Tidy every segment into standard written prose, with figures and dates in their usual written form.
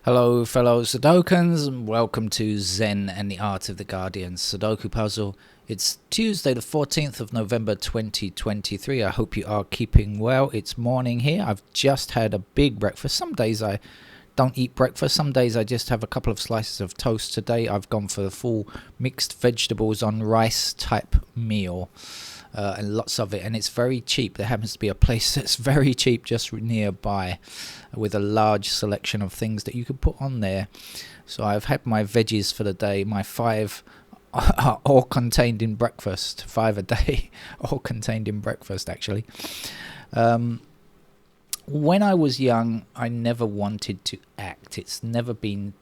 Hello, fellow Sudokans, and welcome to Zen and the Art of the Guardian Sudoku Puzzle. It's Tuesday, the 14th of November 2023. I hope you are keeping well. It's morning here. I've just had a big breakfast. Some days I don't eat breakfast. Some days I just have a couple of slices of toast. Today I've gone for the full mixed vegetables on rice type meal. And lots of it, and it's very cheap. There happens to be a place that's very cheap just nearby with a large selection of things that you can put on there. So I've had my veggies for the day. My 5 are all contained in breakfast. 5 a day, all contained in breakfast actually. When I was young, I never wanted to act. It's never been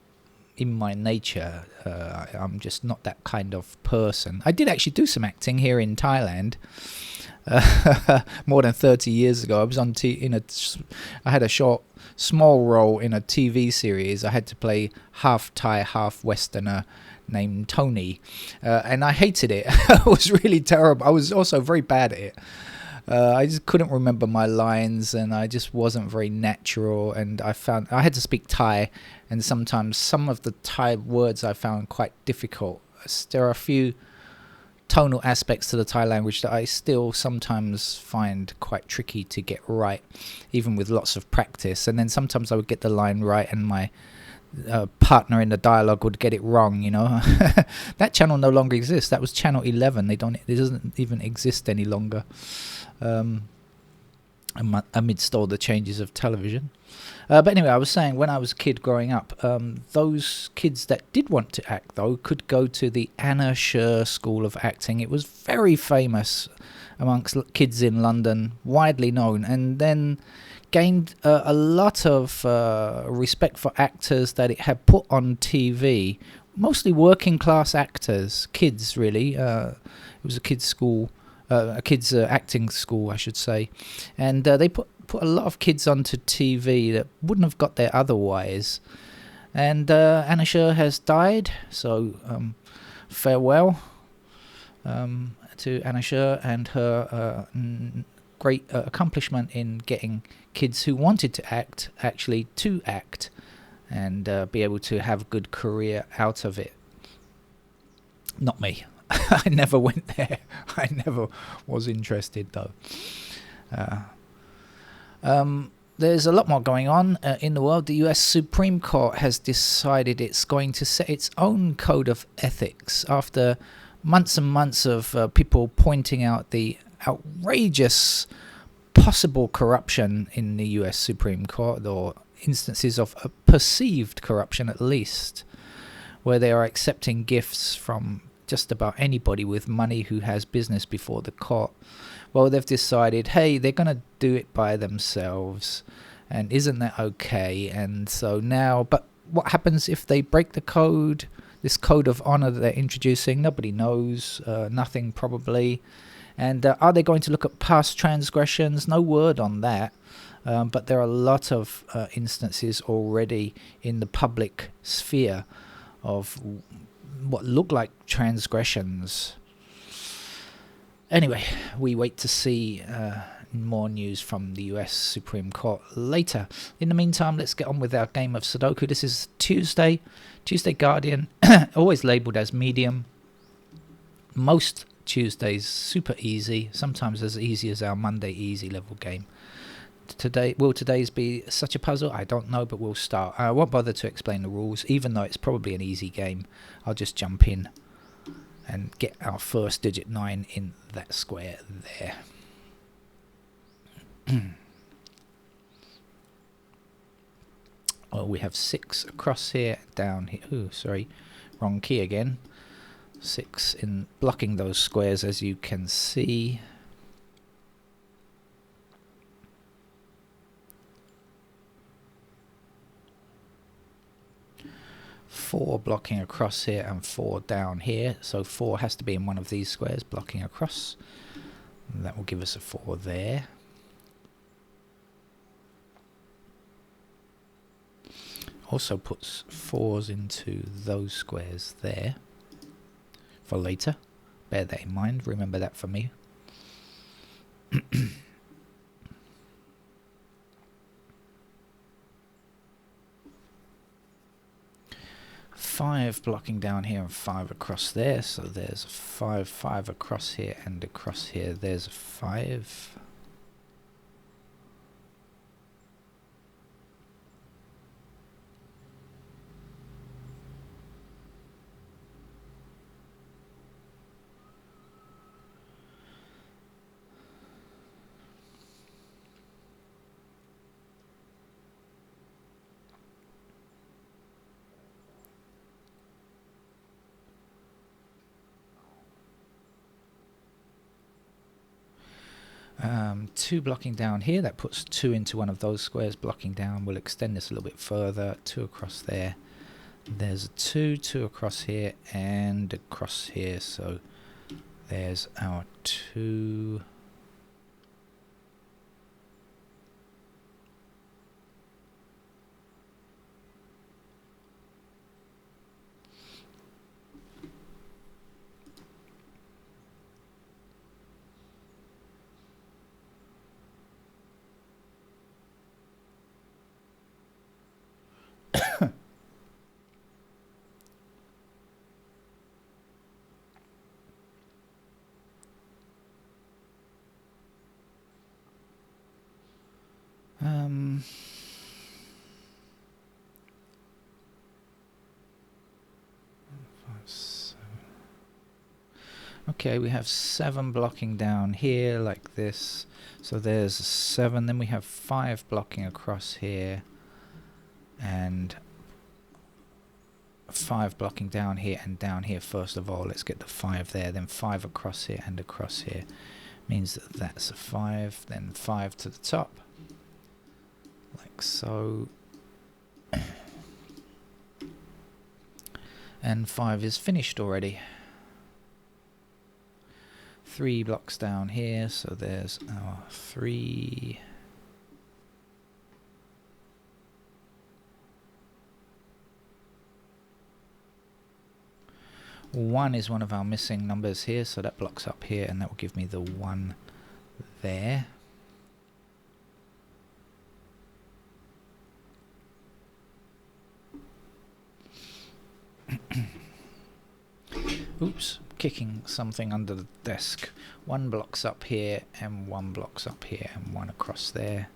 in my nature. I'm just not that kind of person. I did actually do some acting here in Thailand more than 30 years ago. I was on I had a small role in a TV series. I had to play half Thai, half Westerner named Tony, and I hated it. It was really terrible. I was also very bad at it. I just couldn't remember my lines, and I just wasn't very natural, and I had to speak Thai, and sometimes some of the Thai words I found quite difficult. There are a few tonal aspects to the Thai language that I still sometimes find quite tricky to get right, even with lots of practice. And then sometimes I would get the line right and my partner in the dialogue would get it wrong, you know. That channel no longer exists. That was channel 11. It doesn't even exist any longer. Amidst all the changes of television. But anyway, I was saying, when I was a kid growing up, those kids that did want to act, though, could go to the Anna Sher School of Acting. It was very famous amongst kids in London, widely known, and then gained a lot of respect for actors that it had put on TV, mostly working class actors, kids really. It was a kids' school. A kids' acting school, I should say, and they put a lot of kids onto TV that wouldn't have got there otherwise. And Anna Sher has died, so farewell to Anna Sher and her great accomplishment in getting kids who wanted to act actually to act and be able to have a good career out of it. Not me. I never went there. I never was interested, though. There's a lot more going on in the world. The US Supreme Court has decided it's going to set its own code of ethics after months and months of people pointing out the outrageous possible corruption in the US Supreme Court, or instances of perceived corruption at least, where they are accepting gifts from just about anybody with money who has business before the court. Well, they've decided, hey, they're going to do it by themselves, and isn't that okay? And so now, but what happens if they break the code, this code of honor that they're introducing? Nobody knows, nothing probably. And are they going to look at past transgressions? No word on that. But there are a lot of instances already in the public sphere of what look like transgressions. Anyway, we wait to see more news from the US Supreme Court later. In the meantime, let's get on with our game of Sudoku. This is Tuesday Guardian, always labelled as medium. Most Tuesdays super easy, sometimes as easy as our Monday easy level game. Will today's be such a puzzle? I don't know, but we'll start. I won't bother to explain the rules, even though it's probably an easy game. I'll just jump in and get our first digit 9 in that square there. Oh, we have 6 across here, down here. Ooh, sorry, wrong key again. 6 in blocking those squares, as you can see. 4 blocking across here and 4 down here, so 4 has to be in one of these squares blocking across, and that will give us a 4 there. Also puts 4s into those squares there for later. Bear that in mind, remember that for me. 5 blocking down here and 5 across there, so there's a 5 across here and across here there's a 5. Two blocking down here, that puts 2 into one of those squares blocking down. We'll extend this a little bit further, 2 across there. There's a 2 across here and across here, so there's our 2. Okay, we have 7 blocking down here like this, so there's 7. Then we have 5 blocking across here and 5 blocking down here and down here. First of all, let's get the 5 there, then 5 across here and across here. Means that that's a 5, then 5 to the top, like so. And 5 is finished already. 3 blocks down here, so there's our 3. One is one of our missing numbers here, so that blocks up here, and that will give me the 1 there. Oops, kicking something under the desk. 1 blocks up here, and 1 blocks up here, and 1 across there.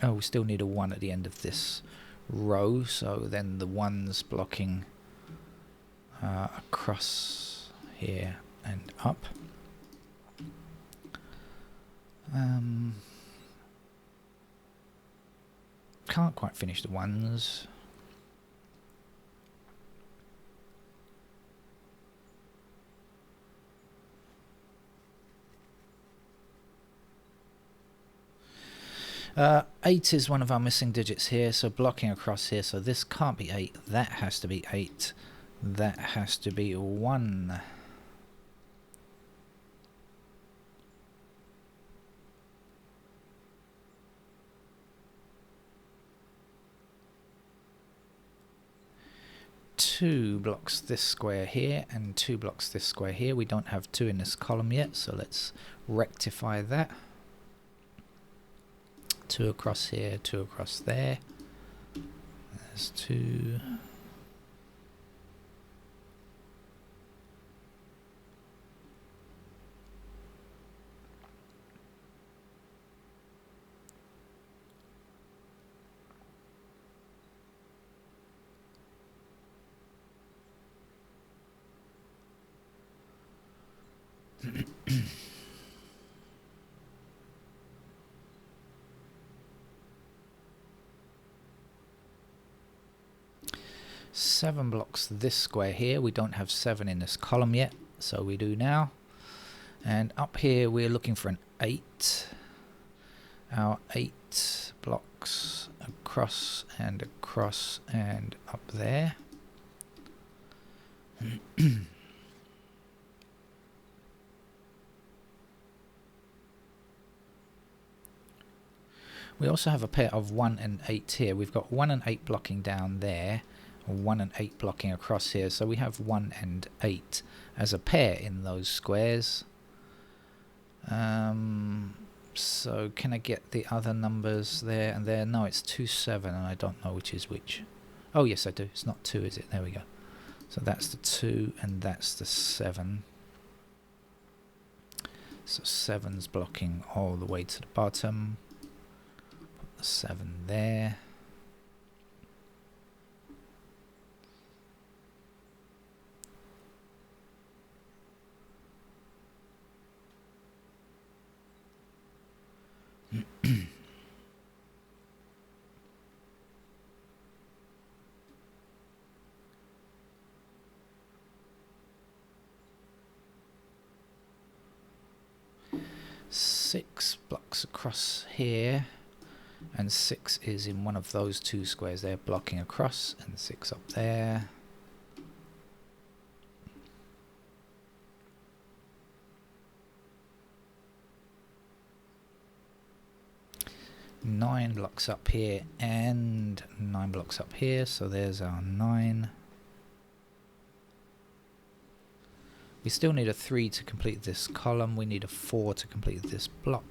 Oh, we still need a 1 at the end of this row, so then the 1's blocking across here and up. Can't quite finish the 1's. Eight is one of our missing digits here, so blocking across here, so this can't be 8, that has to be 8, that has to be 1. Two blocks this square here and 2 blocks this square here. We don't have 2 in this column yet, so let's rectify that. 2 across here, 2 across there. There's 2. Seven blocks this square here. We don't have 7 in this column yet, so we do now. And up here we're looking for an 8. Our 8 blocks across and up there. We also have a pair of 1 and 8 here. We've got 1 and 8 blocking down there, 1 and 8 blocking across here, so we have 1 and 8 as a pair in those squares. So can I get the other numbers there and there? No, it's 2, 7, and I don't know which is which. Oh yes, I do. It's not 2, is it? There we go. So that's the 2 and that's the 7. So 7's blocking all the way to the bottom. Put the 7 there. Six blocks across here, and 6 is in one of those 2 squares there, blocking across, and 6 up there. Nine blocks up here and 9 blocks up here, so there's our 9. We still need a 3 to complete this column. We need a 4 to complete this block.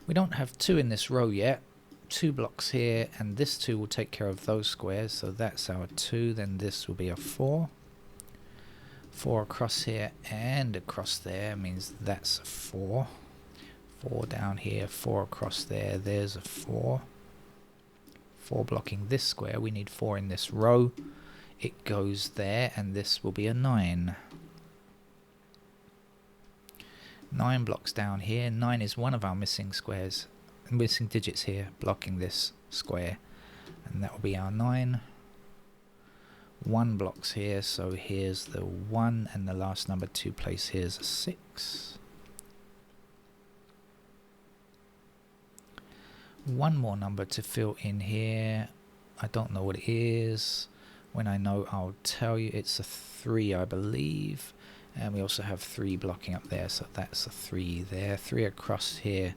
We don't have 2 in this row yet. 2 blocks here, and this 2 will take care of those squares, so that's our 2. Then this will be a 4. 4 across here and across there means that's a 4. 4 down here, 4 across there, there's a 4. 4 blocking this square, we need 4 in this row. It goes there, and this will be a 9. 9 blocks down here. 9 is one of our missing squares, missing digits here, blocking this square, and that will be our 9. 1 blocks here, so here's the 1, and the last number to place here is a 6. One more number to fill in here. I don't know what it is. When I know, I'll tell you. It's a 3, I believe. And we also have 3 blocking up there, so that's a 3 there. 3 across here.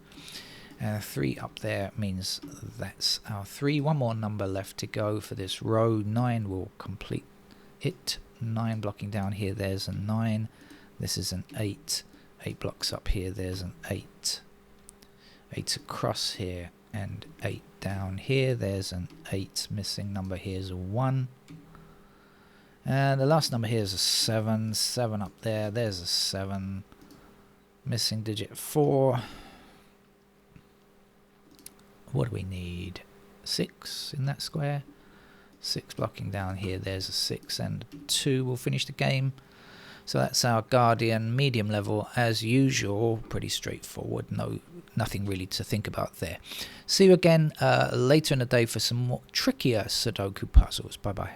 3 up there means that's our 3. One more number left to go for this row. 9 will complete it. 9 blocking down here, there's a 9. This is an 8. 8 blocks up here, there's an 8. 8 across here. And 8 down here, there's an 8. Missing number here is a 1. And the last number here is a 7. 7 up there, there's a 7. Missing digit 4. What do we need? 6 in that square. 6 blocking down here, there's a 6. And 2 will finish the game. So that's our Guardian medium level as usual. Pretty straightforward. Nothing really to think about there. See you again later in the day for some more trickier Sudoku puzzles. Bye bye.